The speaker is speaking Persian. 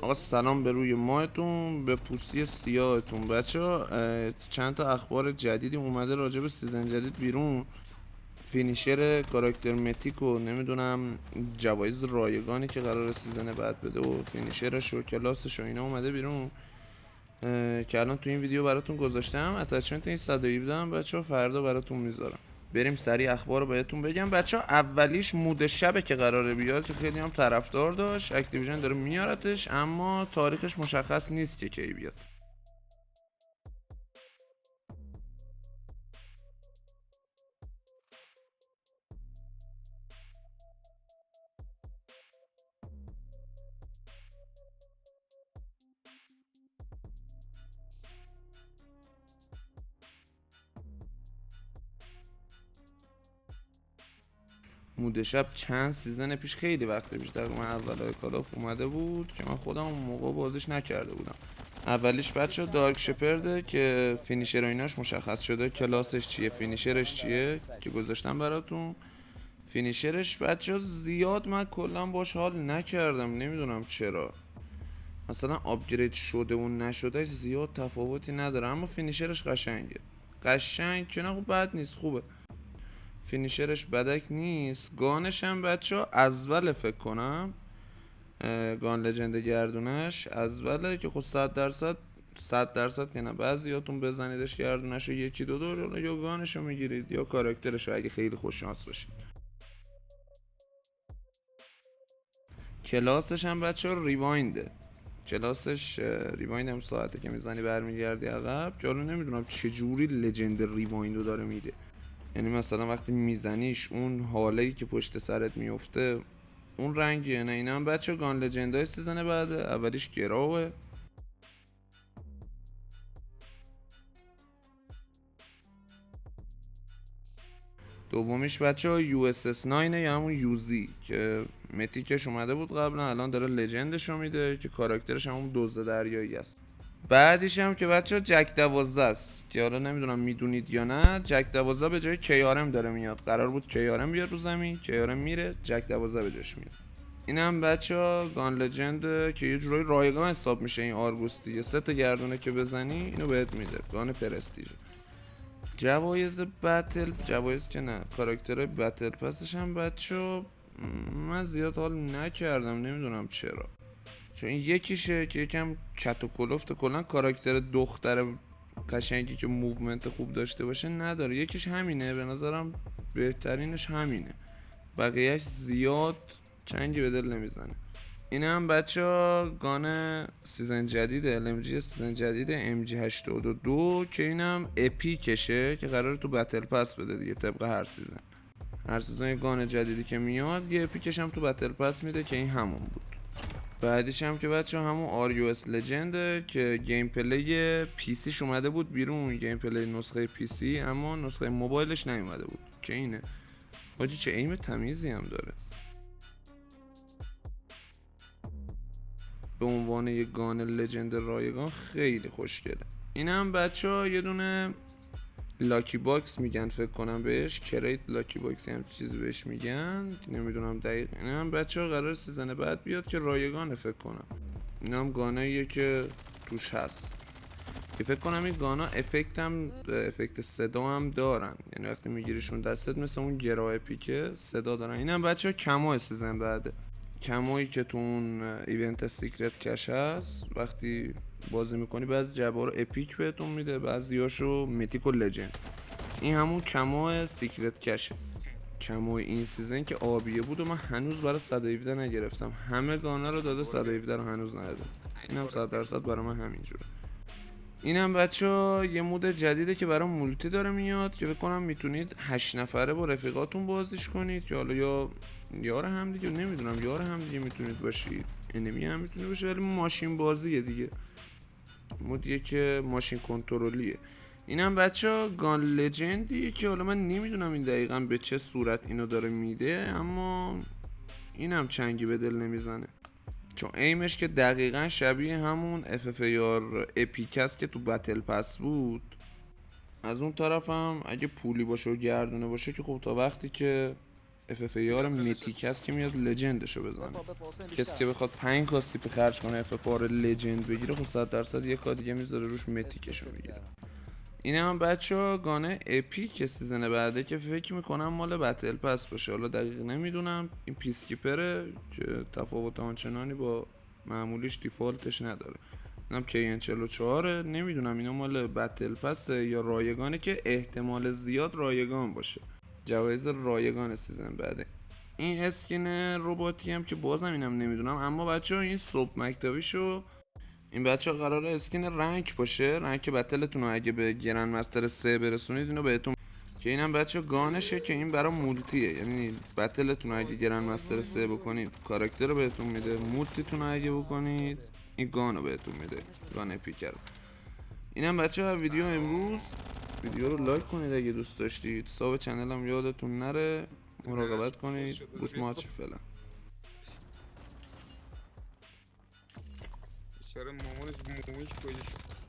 آقا سلام به روی ماهتون، به پوستی سیاهتون. بچه ها چند تا اخبار جدیدی اومده راجع به سیزن جدید بیرون. فینیشر کاراکتر متیک و نمیدونم جوایز رایگانی که قرار سیزن بعد بده و فینیشرش و کلاسش و اینا اومده بیرون، که الان تو این ویدیو براتون گذاشتم. اتچمنت این 117 هم بچه ها فردا براتون میذارم. بریم سریع اخبار رو بهتون بگم. بچه ها اولیش مود شبه که قراره بیاد، که خیلی هم طرفدار داشت، اکتیویژن داره میارتش، اما تاریخش مشخص نیست که کی بیاد. مود شب چند سیزن پیش، خیلی وقت پیش، تقریبا اولای کالاف اومده بود که من خودم اون موقع بازیش نکرده بودم. اولیش بچه دارک شپرده که فینیشر و ایناش مشخص شده، کلاسش چیه، فینیشرش چیه که گذاشتم براتون. فینیشرش بچه زیاد من کلا باش حال نکردم، نمیدونم چرا. مثلا آپگرید شده و نشده زیاد تفاوتی نداره، اما فینیشرش قشنگه. قشنگ که نه، خوب بد نیست، خوبه. فینیشرش بدک نیست. گانش هم بچه ها ازوله فکر کنم. گان لجند گردونش ازوله که خود 100% 100% که نه، بعضیاتون بزنیدش گردونش رو یکی دو دور یا گانش رو میگیرید یا کاراکترش رو اگه خیلی خوششانس باشید. کلاسش هم بچه ها ریواینده. کلاسش ریوایند هم ساعته که میزنی برمیگردی عقب، که حالا نمیدونم چجوری لجند ریوایند رو داره میده. یعنی مثلا وقتی میزنیش اون حاله‌ای که پشت سرت میفته اون رنگیه. نه اینا هم بچه گان لجندای سیزن بعده. اولیش گراوه، دومیش بچه ها یو اس اس 9 یا همون یوزی که متیکش اومده بود قبلا، الان داره لجندش رو میده که کاراکترش همون دوزه دریایی است. بعدیش هم که بچه ها جک 12 است که حالا نمیدونم میدونید یا نه. جک 12 به جای کیارم داره میاد. قرار بود کیارم بیاد رو زمین، کیارم میره، جک 12 به جاش میاد. این هم بچه ها گان لجند که یه جورایی رایگان حساب میشه. این آرگوس دیگه 3 تا گردونه که بزنی اینو بهت میده، گان پرستیژ. جوایز بتل، جوایز که نه، کاراکترهای بتل پسش هم بچه ها من زیاد حال نکردم، نمیدونم چرا. چون این یکیشه که یکم کت و کلفت، کلا کاراکتر دختر قشنگی که موومنت خوب داشته باشه نداره. یکیش همینه به نظرم، بهترینش همینه. بقیهش زیاد چنگی به دل نمیزنه. این هم بچه ها گانه سیزن جدید LMG سیزن جدید MG82 که اینم اپیکشه که قراره تو بتل پس بده دیگه. طبق هر سیزن، هر سیزن یه گان جدیدی که میاد یه اپیکش هم تو بتل پس میده که این همون بود. بعدیش هم که بچه همون آریوس لجنده که گیم پلی پی سیش اومده بود بیرون، گیم پلی نسخه پی سی، اما نسخه موبایلش نیومده بود که اینه. حاجی چه ایم تمیزی هم داره. به عنوان یه گان لجند رایگان خیلی خوشگله. این هم بچه ها یه دونه لاکی باکس میگن فکر کنم بهش، کریت لاکی باکس هم چیزی بهش میگن، نمیدونم دقیق. این هم بچه ها قرار سیزن بعد بیاد که رایگانه فکر کنم. این هم گاناییه که توش هست که فکر کنم این گانا افکت صدا هم دارن، یعنی وقتی میگیریشون دستت مثل اون گراه پیکه صدا دارن. این هم بچه ها کمو سیزن بعده، کمویی که تو اون ایونت سیکرت کش هست وقتی بازی میکنی بعضی جبه رو اپیک بهتون میده، بعضیاشو میتیک و لجند. این همون کمو سیکرت کشه. کمو این سیزن که آبیه بود و من هنوز برای 117 نگرفتم. همه گانا رو داده، 117 رو هنوز نداده. این هم 100% برای من همینجوره. این هم بچه ها یه مود جدیده که برای مولتی داره میاد که بکنم میتونید 8 نفره با رفیقاتون بازیش کنید، که حالا یا یار هم دیگه، نمیدونم یار هم دیگه میتونید باشید، انمی هم میتونید باشید، ولی ماشین بازیه دیگه. مودیه که ماشین کنترلیه. این هم بچه ها گان لجندیه که حالا من نمیدونم این دقیقا به چه صورت اینو داره میده، اما اینم چنگی به دل نمیزنه چون ایمش که دقیقا شبیه همون FF یار اپیک است که تو بتل پس بود. از اون طرف هم اگه پولی باشه و گردونه باشه که خب تا وقتی که FF یار میتیک هست که میاد لجندشو بزنه. کسی که بخواد 5 کا سیپ خرج کنه FF رو لجند بگیره خب 100% یه کار دیگه میذاره روش میتیکشو میگیره. این هم بچه گانه اپیک سیزن بعده که فکر میکنم مال بتل پس باشه، حالا دقیق نمیدونم. این پیسکیپره که تفاوت آنچنانی با معمولیش دیفالتش نداره. اینم کین 44 نمیدونم اینا مال بتل پسه یا رایگانه که احتمال زیاد رایگان باشه. جوایز رایگان سیزن بعده. این اسکین رباتی هم که بازم اینم نمیدونم، اما بچه این صبح مکتبیشو این بچه قراره اسکین رنگ باشه، رنگ بتلتون رو اگه به گرند مستر 3 برسونید اینو بهتون که اینم بچه گانشه که این برای مولتیه، یعنی بتلتون رو اگه گرند مستر 3 بکنید کاراکتر رو بهتون میده، مولتیتون رو اگه بکنید این گانو بهتون میده، گان اپیکر. اینم بچه ها ویدیو امروز. ویدیو رو لایک کنید اگه دوست داشتید، ساب چنل هم یادتون نره، مراقبت کنید. بوس ماچ فعلا. بیچاره مامانش مویش کجا شد.